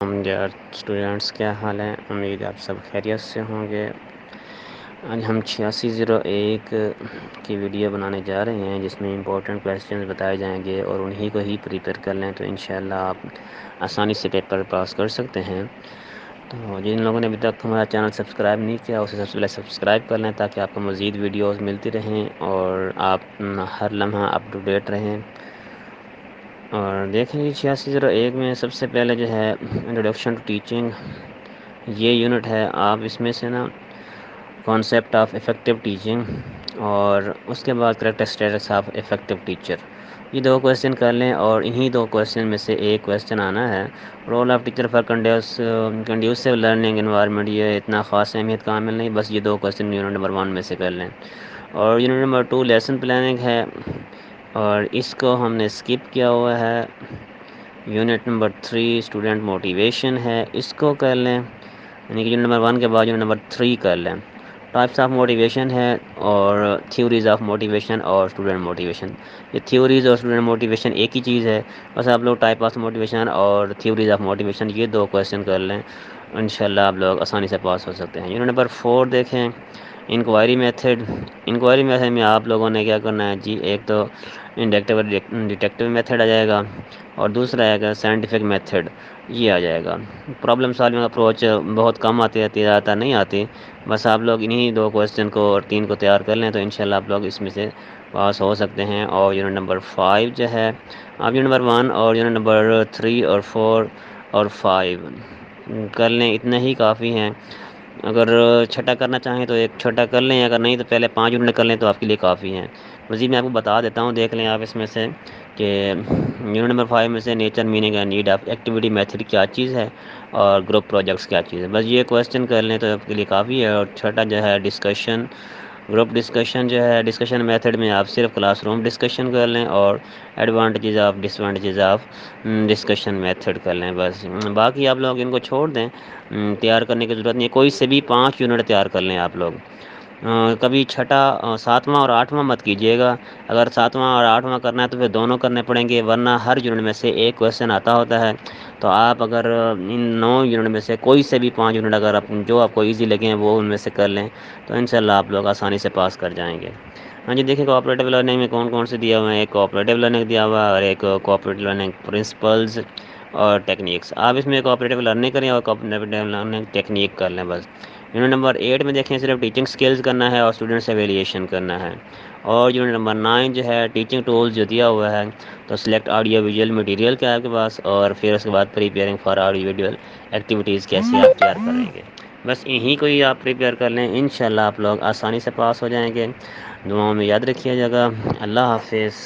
Dear students, کیا حال ہے؟ امید آپ سب خیریت سے ہوں گے۔ آج ہم 8601 کی ویڈیو بنانے جا رہے ہیں، جس میں امپورٹنٹ کویسچنز بتائے جائیں گے اور انہی کو ہی پریپیئر کر لیں تو انشاءاللہ آپ آسانی سے پیپر پاس کر سکتے ہیں۔ تو جن لوگوں نے ابھی تک ہمارا چینل سبسکرائب نہیں کیا، اسے سب سے پہلے سبسکرائب کر لیں تاکہ آپ کو مزید ویڈیوز ملتی رہیں اور آپ ہر لمحہ اپ ٹو ڈیٹ رہیں۔ اور دیکھیں گے 8601 میں سب سے پہلے جو ہے انٹروڈکشن ٹو ٹیچنگ، یہ یونٹ ہے۔ آپ اس میں سے نا کانسیپٹ آف افیکٹو ٹیچنگ اور اس کے بعد کریکٹرسٹکس آف افیکٹو ٹیچر، یہ دو کویسچن کر لیں اور انہی دو کویسچن میں سے ایک کویسچن آنا ہے۔ Role of teacher for conducive learning environment, یہ اتنا خاص اہمیت کا عامل نہیں، بس یہ دو کویسچن یونٹ نمبر 1 میں سے کر لیں۔ اور یونٹ نمبر 2 لیسن پلاننگ ہے اور اس کو ہم نے اسکپ کیا ہوا ہے۔ یونٹ نمبر 3 اسٹوڈنٹ موٹیویشن ہے، اس کو کر لیں، یعنی کہ یونٹ نمبر 1 کے بعد یونٹ نمبر 3 کر لیں۔ ٹائپس آف موٹیویشن ہے اور تھیوریز آف موٹیویشن اور اسٹوڈنٹ موٹیویشن، یہ تھیوریز اور اسٹوڈنٹ موٹیویشن ایک ہی چیز ہے، بس آپ لوگ ٹائپ آف موٹیویشن اور تھیوریز آف موٹیویشن یہ دو کویسچن کر لیں، انشاءاللہ آپ لوگ آسانی سے پاس ہو سکتے ہیں۔ یونٹ نمبر 4 دیکھیں، انکوائری میتھڈ۔ انکوائری میتھڈ میں آپ لوگوں نے کیا کرنا ہے جی، ایک تو انڈکٹیو ڈیٹیکٹیو میتھڈ آ جائے گا اور دوسرا ہے کہ سائنٹیفک میتھڈ، یہ آ جائے گا۔ پرابلم سالونگ اپروچ بہت کم آتی ہے، زیادہ نہیں آتی، بس آپ لوگ انہی دو کویسچن کو اور 3 کو تیار کر لیں تو انشاءاللہ آپ لوگ اس میں سے پاس ہو سکتے ہیں۔ اور یونٹ نمبر 5 جو ہے، آپ یونٹ نمبر 1 اور یونٹ نمبر 3 اور 4 اور 5 کر لیں، اتنے ہی کافی ہیں۔ اگر چھٹا کرنا چاہیں تو ایک چھٹا کر لیں، اگر نہیں تو پہلے 5 یونٹ کر لیں تو آپ کے لیے کافی ہیں۔ مزید میں آپ کو بتا دیتا ہوں، دیکھ لیں آپ اس میں سے کہ یونٹ نمبر 5 میں سے nature meaning and need of activity method کیا چیز ہے اور گروپ پروجیکٹس کیا چیز ہے، بس یہ کویسچن کر لیں تو آپ کے لیے کافی ہے۔ اور چھٹا جو ہے ڈسکشن، گروپ ڈسکشن جو ہے، ڈسکشن میتھڈ میں آپ صرف کلاس روم ڈسکشن کر لیں اور advantages of disadvantages of discussion method کر لیں، بس باقی آپ لوگ ان کو چھوڑ دیں، تیار کرنے کی ضرورت نہیں ہے، کوئی سے بھی 5 یونٹ تیار کر لیں آپ لوگ۔ کبھی چھٹا 7واں اور 8واں مت کیجیے گا، اگر 7واں اور 8واں کرنا ہے تو پھر دونوں کرنے پڑیں گے، ورنہ ہر یونٹ میں سے ایک کویسچن آتا ہوتا ہے، تو آپ اگر ان 9 یونٹ میں سے کوئی سے بھی 5 یونٹ اگر جو آپ کو ایزی لگیں وہ ان میں سے کر لیں تو انشاءاللہ آپ لوگ آسانی سے پاس کر جائیں گے۔ ہاں جی، دیکھیں کوآپریٹیو لرننگ میں کون کون سے دیا ہوا ہے، ایک کوآپریٹیو لرننگ دیا ہوا ہے اور ایک کوآپریٹیو لرننگ پرنسپلز اور ٹیکنیکس۔ آپ اس میں کوآپریٹیو لرننگ کریں اور کوآپریٹیو لرننگ ٹیکنیک کر لیں بس۔ یونٹ نمبر 8 میں دیکھیں صرف ٹیچنگ سکلز کرنا ہے اور اسٹوڈنٹس ایویلیشن کرنا ہے۔ اور یونٹ نمبر 9 جو ہے ٹیچنگ ٹولز جو دیا ہوا ہے، تو سلیکٹ آڈیو ویژول مٹیریل کیا ہے آپ کے پاس، اور پھر اس کے بعد preparing for audio visual activities کیسے آپ تیار کریں گے، بس یہیں کو ہی آپ پریپیئر کر لیں، انشاءاللہ آپ لوگ آسانی سے پاس ہو جائیں گے۔ دعاؤں میں یاد رکھیے گا۔ اللہ حافظ۔